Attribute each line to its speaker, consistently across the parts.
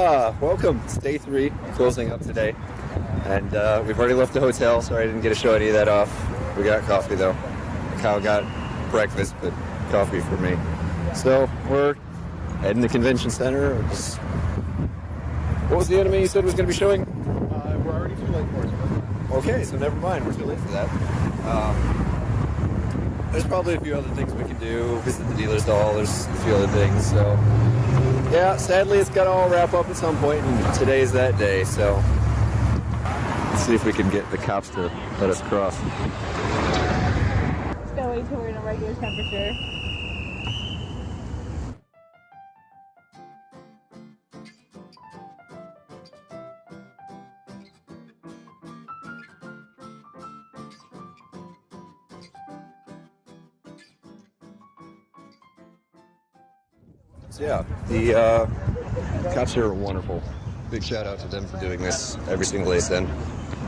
Speaker 1: Welcome. It's day 3, closing up today. And we've already left the hotel, so I didn't get to show any of that off. We got coffee though. Kyle got breakfast, but coffee for me. So we're heading to the convention center. What was the anime you said was going to be showing?
Speaker 2: We're already too late for it.
Speaker 1: Okay, so never mind. We're too late for that. There's probably a few other things we can do. Visit the dealer's hall. There's a few other things. So, yeah, sadly, it's got to all wrap up at some point, and today's that day. So, let's see if we can get the cops to let us cross.
Speaker 3: Just gotta wait till we're in a regular temperature.
Speaker 1: So yeah, the cops here are wonderful. Big shout out to them for doing this every single ACEN.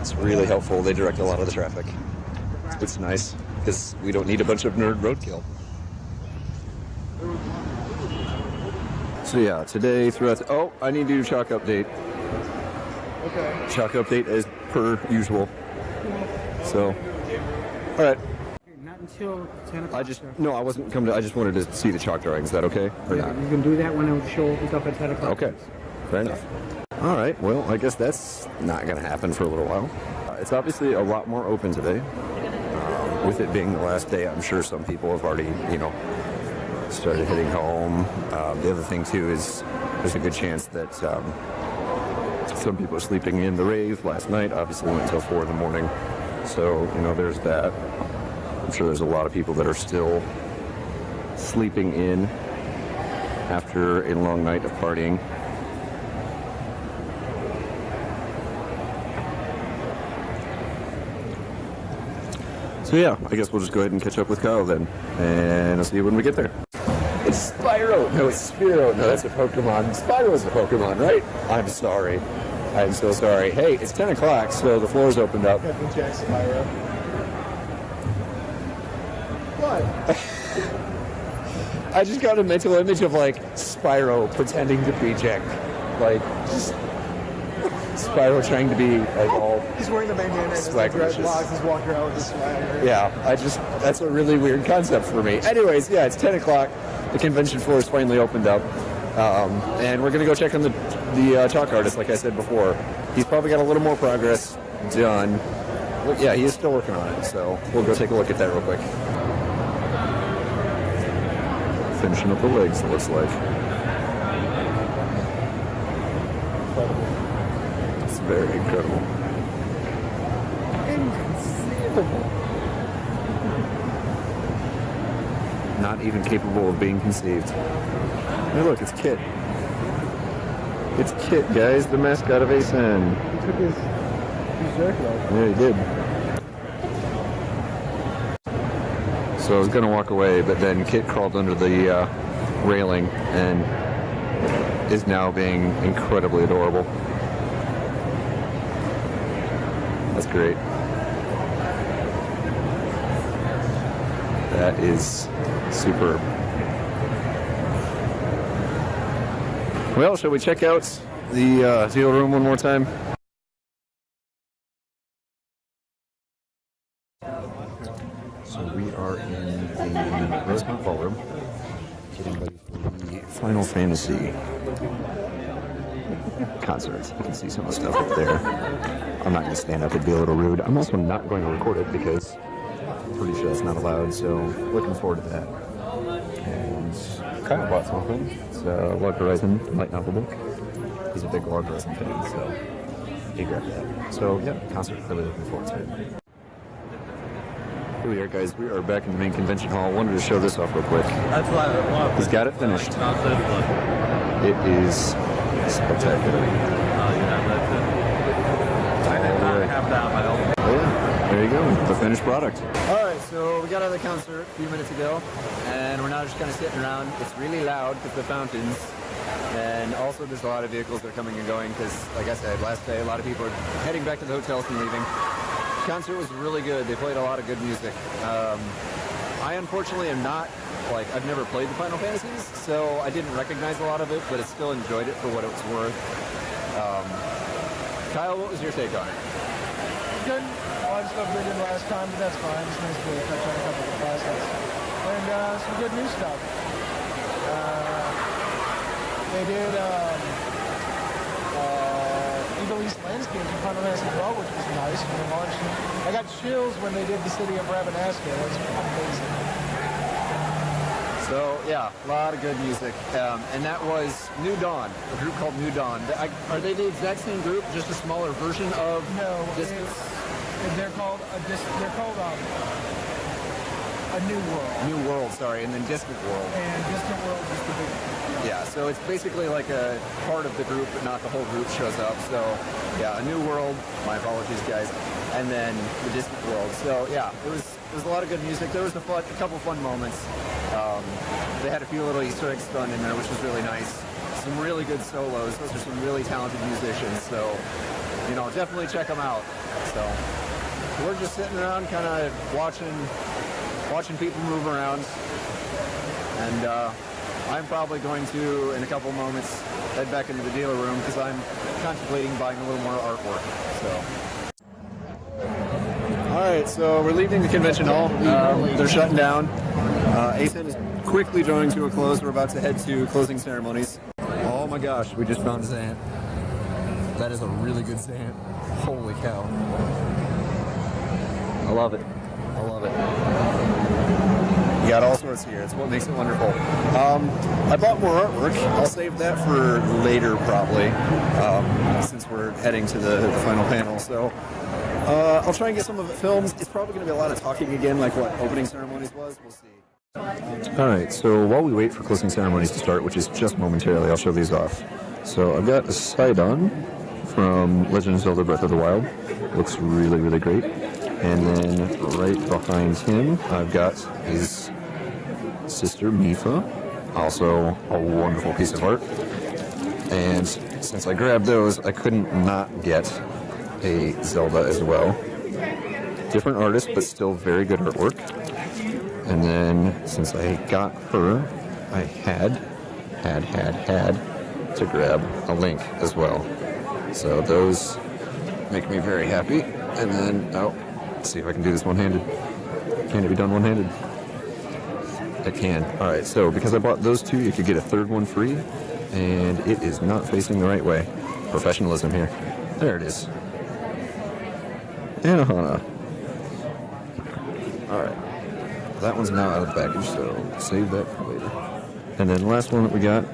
Speaker 1: It's really helpful. They direct a lot of the traffic. It's nice because we don't need a bunch of nerd roadkill. So yeah, today throughout. I need to do chalk update.
Speaker 2: Okay.
Speaker 1: Chalk update as per usual. So, all right.
Speaker 4: Not until 10 o'clock.
Speaker 1: I wasn't coming to. I just wanted to see the chalk drawing. Is that okay or not?
Speaker 4: You can do that when the show opens up at 10 o'clock.
Speaker 1: Okay, fair enough. All right, well, I guess that's not going to happen for a little while. It's obviously a lot more open today. With it being the last day, I'm sure some people have already, started heading home. The other thing, too, is there's a good chance that some people are sleeping in the rave. Last night, obviously, went until 4 in the morning. So, there's that. I'm sure there's a lot of people that are still sleeping in after a long night of partying. So yeah, I guess we'll just go ahead and catch up with Kyle then, and I'll see you when we get there. It's Spyro! No, it's Spyro. No, that's a Pokemon. Spyro's a Pokemon, right? I'm sorry. I'm so sorry. Hey, it's 10 o'clock, so the floor's opened up.
Speaker 2: Captain Jack Spyro. What?
Speaker 1: I just got a mental image of, Spyro pretending to be Jack. Just Spyro trying to be, all...
Speaker 2: He's wearing a bandana and his dreadlocks. He's walking around with a swagger.
Speaker 1: Yeah, that's a really weird concept for me. Anyways, yeah, it's 10 o'clock. The convention floor is finally opened up. And we're going to go check on the chalk artist, like I said before. He's probably got a little more progress done. But yeah, he is still working on it, so we'll go take a look at that real quick. Finishing up the legs, it looks like. It's very incredible.
Speaker 2: Inconceivable.
Speaker 1: Not even capable of being conceived. Hey, look, it's Kit. It's Kit, guys, the mascot of ACEN.
Speaker 2: He took his jacket off.
Speaker 1: Yeah, he did. So I was going to walk away, but then Kit crawled under the railing and is now being incredibly adorable. That's great. That is superb. Well, shall we check out the deal room one more time? So we are in the Rosemont ballroom, getting ready for the Final Fantasy concert. You can see some of the stuff up there. I'm not going to stand up, it'd be a little rude. I'm also not going to record it because I'm pretty sure that's not allowed, so looking forward to that. And Kyle bought something. It's a Log Horizon light novel book. He's a big Log Horizon fan, so he grabbed that. So yeah, concert, really looking forward to it. Here we are, guys. We are back in the main convention hall. Wanted to show this off real quick.
Speaker 5: That's why I love
Speaker 1: He's got it finished. It is spectacular. Oh yeah, there you go. The finished product. All right, so we got out of the concert a few minutes ago, and we're now just kind of sitting around. It's really loud because the fountains, and also there's a lot of vehicles that are coming and going because, like I said, last day a lot of people are heading back to the hotels and leaving. The concert was really good. They played a lot of good music. I unfortunately am not, like, I've never played the Final Fantasies, so I didn't recognize a lot of it, but I still enjoyed it for what it was worth. Kyle, what was your take on it?
Speaker 2: Good. A lot of stuff we did last time, but that's fine. It's nice to touch on a couple of the classics. And some good new stuff. They did Evil East Landscape from Final Fantasy 12, which was nice when they launched it. I got chills when they did the city of Rabanasca. That was amazing.
Speaker 1: So, yeah, a lot of good music. And that was New Dawn, a group called New Dawn. Are they the exact same group, just a smaller version of Distance?
Speaker 2: They're called A New World.
Speaker 1: New World, sorry, and then Distant World.
Speaker 2: And Distant World is the big one.
Speaker 1: Yeah, so it's basically like a part of the group, but not the whole group shows up. So, yeah, A New World, my apologies, guys, and then the Distant World. So, yeah, it was a lot of good music. There was a couple fun moments. They had a few little Easter eggs thrown in there, which was really nice. Some really good solos. Those are some really talented musicians. So, you know, definitely check them out. So, we're just sitting around kind of watching people move around. And I'm probably going to, in a couple moments, head back into the dealer room because I'm contemplating buying a little more artwork. So. All right, so we're leaving the convention hall. They're shutting down. ACEN is quickly drawing to a close. We're about to head to closing ceremonies. Oh my gosh, we just found a Zant. That is a really good Zant. Holy cow. I love it. I love it. You got all sorts here. It's what makes it wonderful. I bought more artwork. I'll save that for later, probably, since we're heading to the final panel. So I'll try and get some of it filmed. It's probably going to be a lot of talking again, like what opening ceremonies was. We'll see. All right, so while we wait for closing ceremonies to start, which is just momentarily, I'll show these off. So I've got a Sidon from Legend of Zelda Breath of the Wild. Looks really, really great. And then right behind him, I've got his sister, Mifa. Also a wonderful piece of art. And since I grabbed those, I couldn't not get a Zelda as well. Different artist, but still very good artwork. And then, since I got her, I had to grab a Link as well. So those make me very happy. And then, let's see if I can do this one-handed. Can it be done one-handed? It can. All right, so because I bought those two, you could get a third one free, and it is not facing the right way. Professionalism here. There it is. Anohana. All right. That one's now out of the package, so save that for later. And then the last one that we got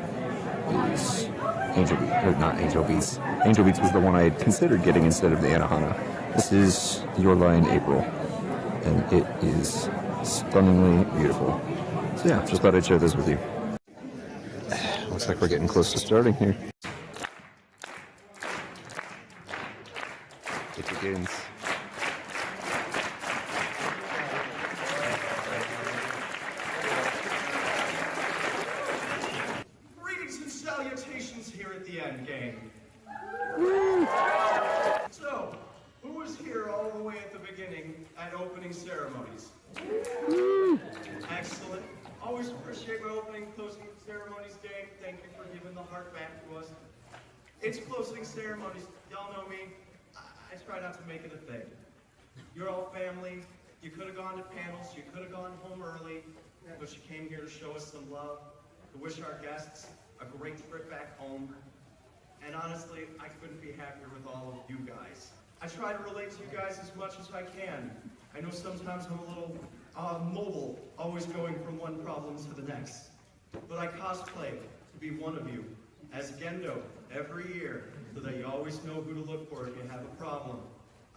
Speaker 1: is Angel Beats. Or not Angel Beats. Angel Beats was the one I had considered getting instead of the Anohana. This is Your Line April, and it is stunningly beautiful. So yeah, just thought I'd share this with you. Looks like we're getting close to starting here. It begins.
Speaker 5: Here at the end game. So, who was here all the way at the beginning at opening ceremonies? Excellent. Always appreciate my opening and closing ceremonies day. Thank you for giving the heart back to us. It's closing ceremonies. Y'all know me. I try not to make it a thing. You're all family. You could have gone to panels. You could have gone home early. But you came here to show us some love, to wish our guests a great trip back home. And honestly, I couldn't be happier with all of you guys. I try to relate to you guys as much as I can. I know sometimes I'm a little mobile, always going from one problem to the next. But I cosplay to be one of you as Gendo every year so that you always know who to look for if you have a problem.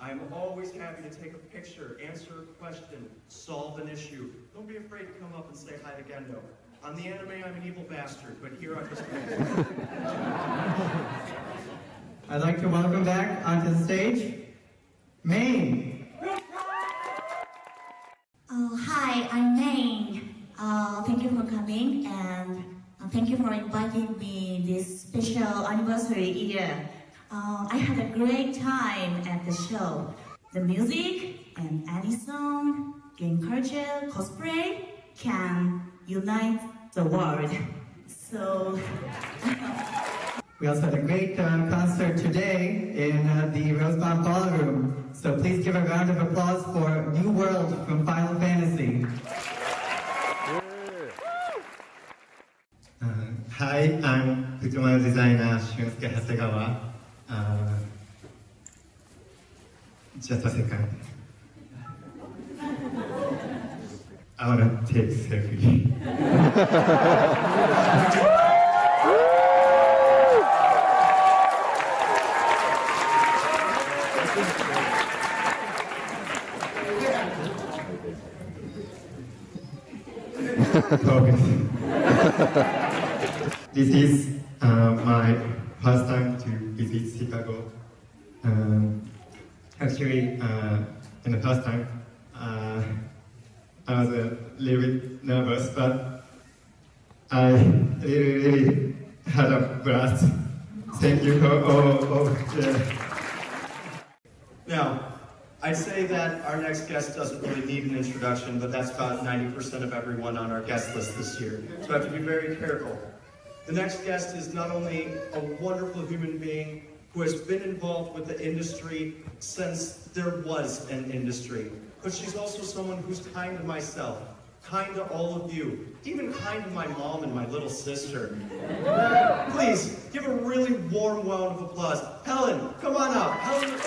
Speaker 5: I'm always happy to take a picture, answer a question, solve an issue. Don't be afraid to come up and say hi to Gendo. On the anime, I'm an evil bastard, but here I'm just
Speaker 6: I'd like to welcome back onto the stage, Maine.
Speaker 7: Hi, I'm Maine. Thank you for coming, and thank you for inviting me this special anniversary year. I had a great time at the show. The music and any song game culture, cosplay can unite the world. So,
Speaker 6: We also had a great concert today in the Rosemont Ballroom. So please give a round of applause for New World from Final Fantasy.
Speaker 8: Hi, I'm Fukumaru designer Shunsuke Hasegawa. Just a second. I want to take a selfie. This is my first time to visit Chicago. Actually, in the first time, I was a little bit nervous, but I really had a blast. Thank you for all of the...
Speaker 5: Now, I'd say that our next guest doesn't really need an introduction, but that's about 90% of everyone on our guest list this year. So I have to be very careful. The next guest is not only a wonderful human being who has been involved with the industry since there was an industry, but she's also someone who's kind to myself, kind to all of you, even kind to my mom and my little sister. Please, give a really warm round of applause. Helen, come on up. Helen.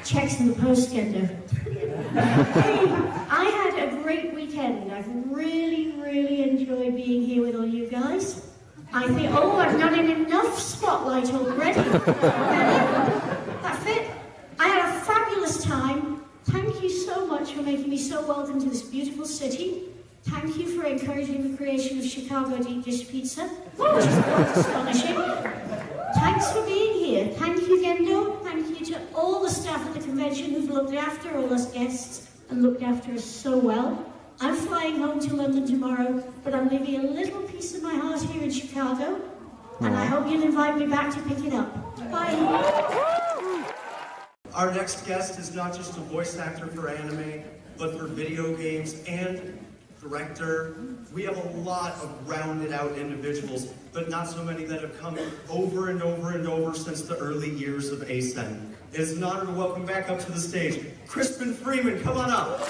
Speaker 9: Checks in the post, Gender. I had a great weekend. I've really enjoyed being here with all you guys. I think, I've not had enough spotlight already. That's it. I had a fabulous time. Thank you so much for making me so welcome to this beautiful city. Thank you for encouraging the creation of Chicago Deep Dish Pizza, which is quite astonishing. Thanks for being here. Thank you, Gendo. Thank you to all the staff at the convention who've looked after all us guests and looked after us so well. I'm flying home to London tomorrow, but I'm leaving a little piece of my heart here in Chicago, and I hope you'll invite me back to pick it up. Bye.
Speaker 5: Our next guest is not just a voice actor for anime, but for video games and director. We have a lot of rounded out individuals, but not so many that have come over and over and over since the early years of ACEN. It is an honor to welcome back up to the stage, Crispin Freeman, come on up.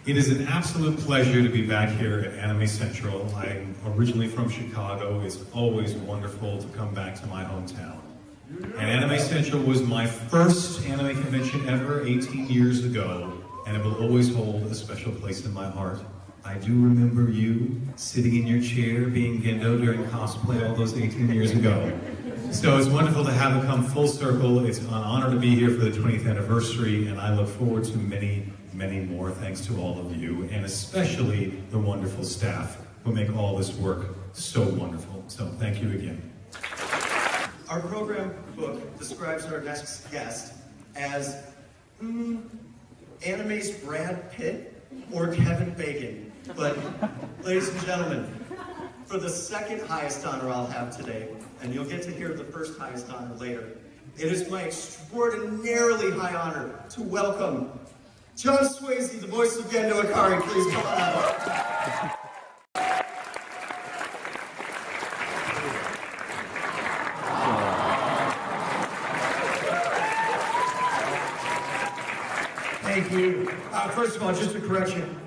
Speaker 10: It is an absolute pleasure to be back here at Anime Central. I'm originally from Chicago. It's always wonderful to come back to my hometown. And Anime Central was my first anime convention ever 18 years ago, and it will always hold a special place in my heart. I do remember you sitting in your chair being Gendo during cosplay all those 18 years ago. So it's wonderful to have it come full circle. It's an honor to be here for the 20th anniversary, and I look forward to many more. Thanks to all of you, and especially the wonderful staff who make all this work so wonderful. So thank you again.
Speaker 5: Our program book describes our next guest as anime's Brad Pitt or Kevin Bacon. But, ladies and gentlemen, for the second highest honor I'll have today, and you'll get to hear the first highest honor later, it is my extraordinarily high honor to welcome John Swayze, the voice of Gendo Ikari. Please come on up.
Speaker 11: Thank you. First of all, just a correction.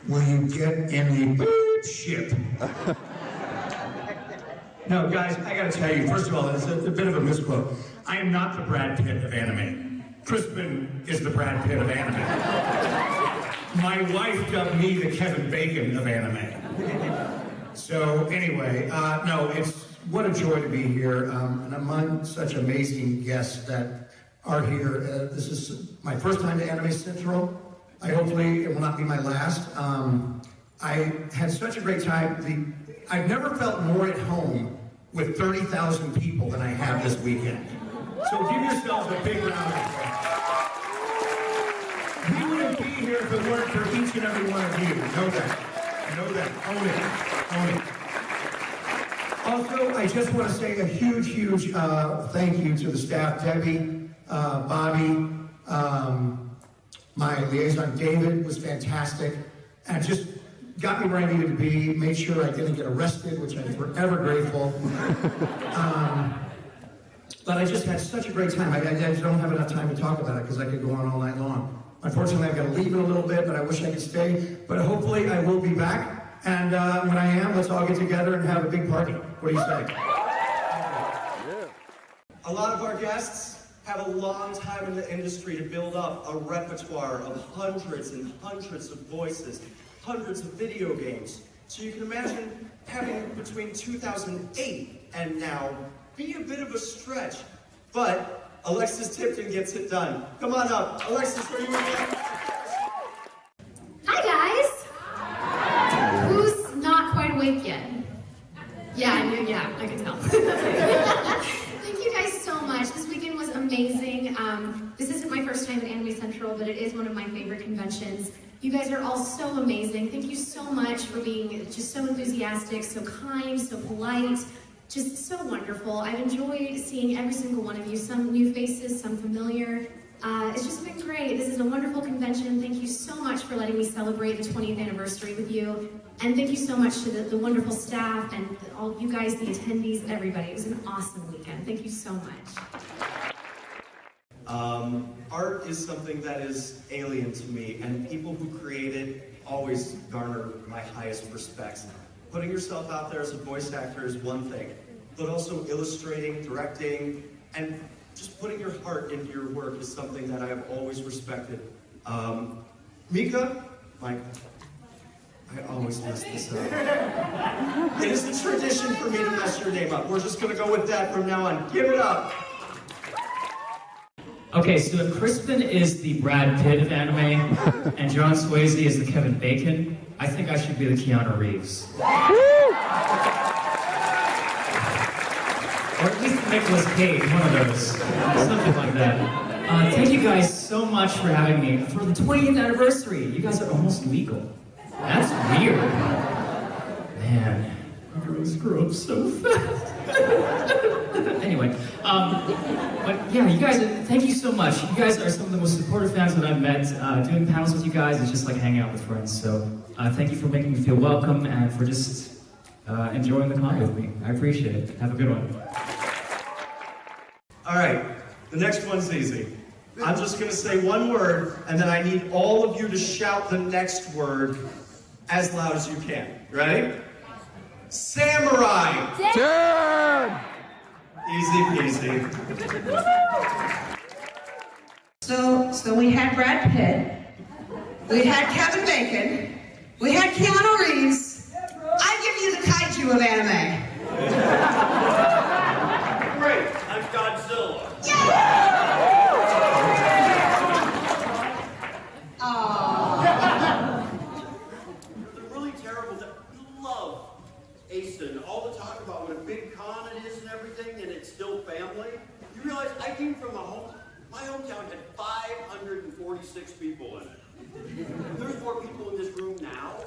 Speaker 11: Will you get in the ship? No, guys, I gotta tell you, first of all, it's a bit of a misquote. I am not the Brad Pitt of anime. Crispin is the Brad Pitt of anime. My wife dubbed me the Kevin Bacon of anime. So anyway, no, it's what a joy to be here, and among such amazing guests that are here. This is my first time to Anime Central. Hopefully it will not be my last. I had such a great time. I've never felt more at home with 30,000 people than I have this weekend. So give yourselves a big round of applause. We wouldn't be here if it weren't for each and every one of you. Know that. Know that. Own it. Own it. Also, I just want to say a huge thank you to the staff, Debbie, Bobby, my liaison, David, was fantastic, and just got me where I needed to be, made sure I didn't get arrested, which I'm forever grateful. But I just had such a great time. I don't have enough time to talk about it because I could go on all night long. Unfortunately, I've got to leave in a little bit, but I wish I could stay. But hopefully I will be back. And when I am, let's all get together and have a big party. What do you say?
Speaker 5: A lot of our guests have a long time in the industry to build up a repertoire of hundreds and hundreds of voices, hundreds of video games. So you can imagine having between 2008 and now be a bit of a stretch. But Alexis Tipton gets it done. Come on up. Alexis, where you at?
Speaker 12: Hi, guys. Who's not quite awake yet? Yeah, I can tell. Thank you guys so much. This weekend was amazing. This isn't my first time at Anime Central, but it is one of my favorite conventions. You guys are all so amazing. Thank you so much for being just so enthusiastic, so kind, so polite, just so wonderful. I've enjoyed seeing every single one of you, some new faces, some familiar. It's just been great. This is a wonderful convention. Thank you so much for letting me celebrate the 20th anniversary with you. And thank you so much to the wonderful staff and all you guys, the attendees, everybody. It was an awesome weekend. Thank you so much.
Speaker 5: Art is something that is alien to me, and people who create it always garner my highest respects. Putting yourself out there as a voice actor is one thing, but also illustrating, directing, and just putting your heart into your work is something that I have always respected. Mika, Michael, I always mess this up. It is the tradition for me to mess your name up. We're just gonna go with that from now on. Give it up.
Speaker 13: Okay, so if Crispin is the Brad Pitt of anime, and John Swayze is the Kevin Bacon, I think I should be the Keanu Reeves. Or at least Nicolas Cage, one of those. Something like that. Thank you guys so much for having me for the 20th anniversary. You guys are almost legal. That's weird. Man, girls grow up so fast. Anyway, but yeah, you guys, thank you so much. You guys are some of the most supportive fans that I've met. Doing panels with you guys is just like hanging out with friends. So thank you for making me feel welcome and for just enjoying the con with me. I appreciate it. Have a good one.
Speaker 5: All right, the next one's easy. I'm just gonna say one word, and then I need all of you to shout the next word as loud as you can. Ready? Samurai!
Speaker 14: Damn!
Speaker 5: Easy peasy.
Speaker 15: So we had Brad Pitt, we had Kevin Bacon, we had Keanu Reeves. I give you the kaiju of anime.
Speaker 5: Great, I'm Godzilla.
Speaker 16: The really terrible that you love ACEN, all the talk about what a big con it is and everything, and it's still family. You realize I came from my hometown had 546 people in it. There's more people in this room now.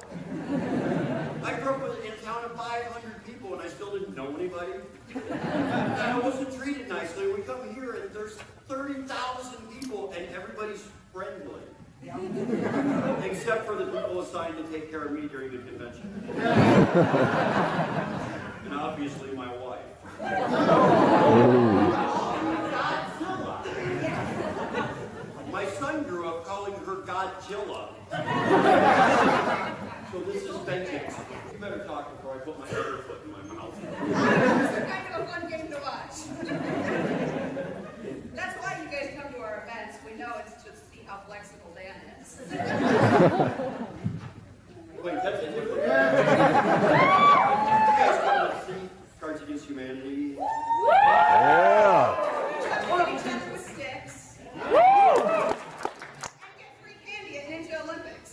Speaker 16: I grew up in a town of 500 people and I still didn't know anybody. And I wasn't treated nicely. We come here and there's 30,000 people and everybody's friendly. Except for the people assigned to take care of me during the convention. And obviously my wife. My son grew up calling her Godzilla. So this is vengeance. You better talk before I put my other foot in my mouth.
Speaker 15: It's kind of a fun game to watch. That's why you guys come to our events. We know it's to see how flexible Dan is.
Speaker 16: Wait, that's a different one. You guys come to see Cards Against Humanity.
Speaker 14: Yeah.
Speaker 15: Touching each other with sticks. And get free candy at Ninja Olympics.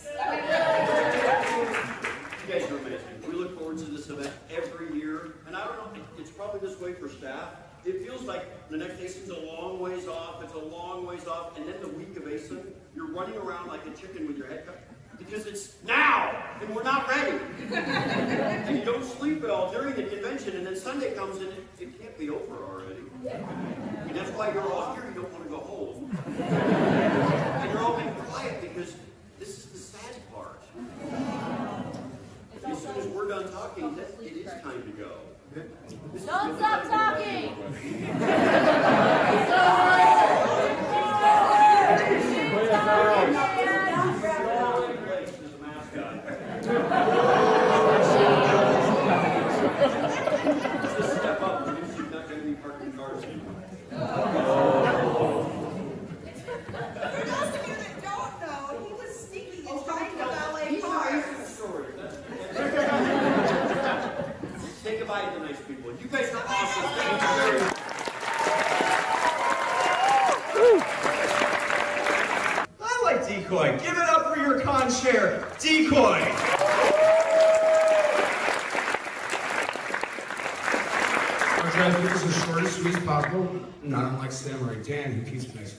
Speaker 16: You guys are amazing. We look forward to this event every year. And I don't know, it's probably this way for staff. It feels like the next ACEN's a long ways off, it's a long ways off, and then the week of ACEN, you're you're running around like a chicken with your head cut. Because it's now, and we're not ready. And you don't sleep well during the convention, and then Sunday comes and it can't be over already. And that's why you're all here, you don't want to go home. And you're all being quiet because this is the sad part. As soon as we're done talking, it is time to go.
Speaker 3: Don't stop talking!
Speaker 16: Step up, because you're not going to be parking cars anymore.
Speaker 15: For those of you that don't know, he was sneaking and trying to valet cars.
Speaker 16: Say goodbye to the nice people. You guys are awesome. Thank you very much.
Speaker 5: I like Decoy. Give it up for your con chair, Decoy.
Speaker 17: I'll try to keep this as short as sweet as possible. Not unlike Samurai Dan, who keeps nice.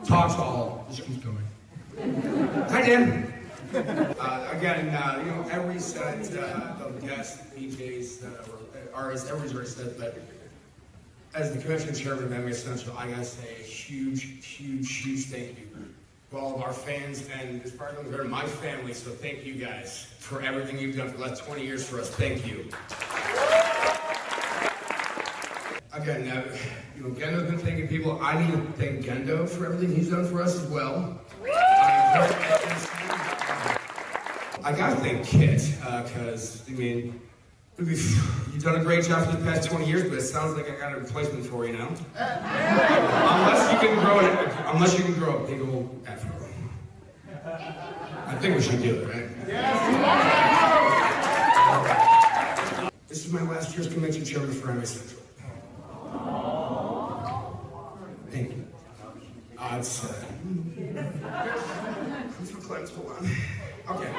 Speaker 17: Talks all. Just keeps going. Hi, Dan. Again, every set of guests, DJs, artists, everybody's already said, but as the convention chairman of Anime Central, I gotta say a huge thank you to all of our fans, and as part of my family, so thank you guys for everything you've done for the last 20 years for us. Thank you. Again, Gendo's been thanking people. I need to thank Gendo for everything he's done for us as well. I gotta thank Kit, because, you've done a great job for the past 20 years, but it sounds like I got a replacement for you now. Unless you can grow a big old afro. I think we should do it, right? This is my last year's convention chairman for Anime Central. Thank you. It's hold on. Okay.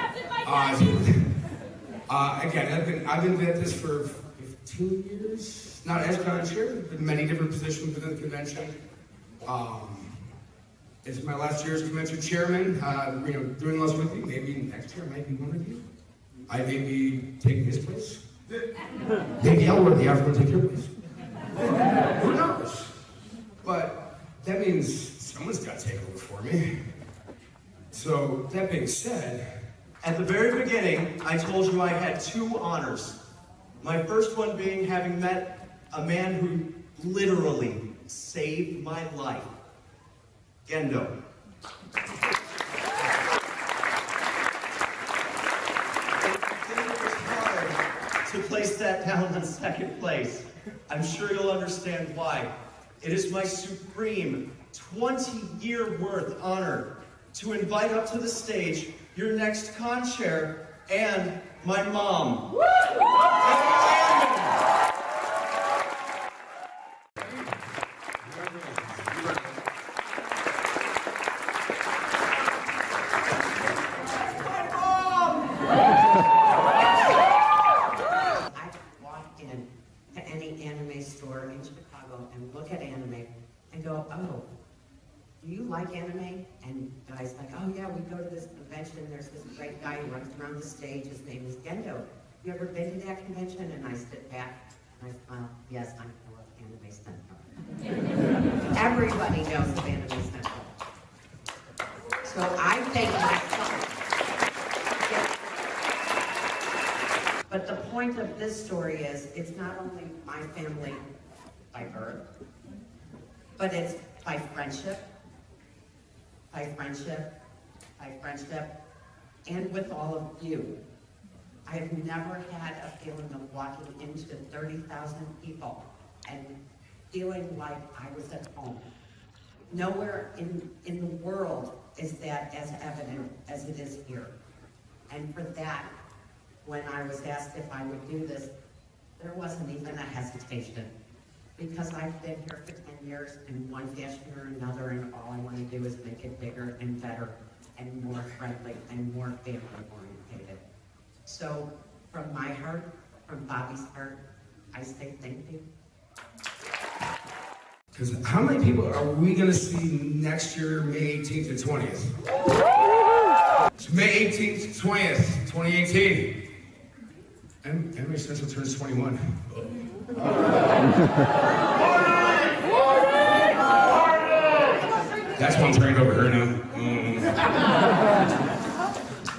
Speaker 17: Again, I've been at this for 15 years. Not as con chair, but many different positions within the convention. This is my last year as convention chairman. Doing less with you. Maybe next year I might be one of you. I may be taking his place. Maybe I'll wear the afro and take your place. Who knows? But that means someone's got to take over for me. So, that being said,
Speaker 5: at the very beginning, I told you I had 2 honors. My first one being having met a man who literally saved my life. Gendo. I think it was hard to place that down on second place. I'm sure you'll understand why. It is my supreme 20-year worth honor to invite up to the stage your next con chair and my mom.
Speaker 18: Oh, do you like anime? And guys like, oh yeah, we go to this convention, there's this great guy who runs around the stage, his name is Gendo. You ever been to that convention? And I sit back and I smile, yes, I know of Anime Central. Everybody knows of Anime Central. So I think myself. But the point of this story is, it's not only my family by birth, but it's by friendship, and with all of you. I have never had a feeling of walking into 30,000 people and feeling like I was at home. Nowhere in the world is that as evident as it is here. And for that, when I was asked if I would do this, there wasn't even a hesitation. Because I've been here for 10 years in one fashion or another, and all I want to do is make it bigger and better and more friendly and more family orientated. So from my heart, from Bobby's heart, I say thank you.
Speaker 17: Because how many people are we going to see next year, May 18th and 20th? It's May 18th, 20th, 2018. And Anime Central turns 21. That's one trained over here now.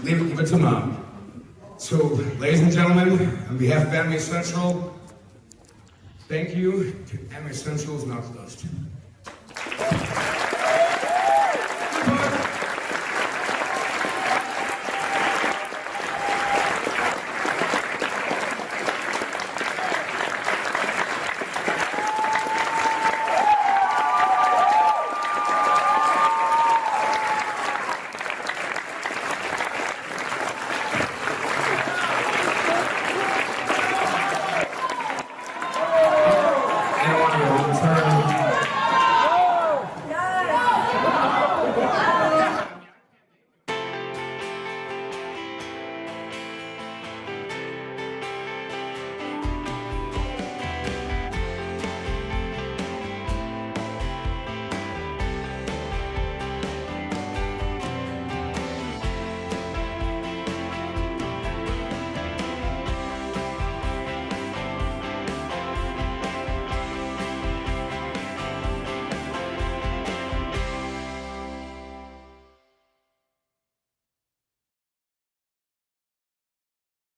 Speaker 17: Leave it to Mom. So, ladies and gentlemen, on behalf of Anime Central, thank you. Anime Central is now closed.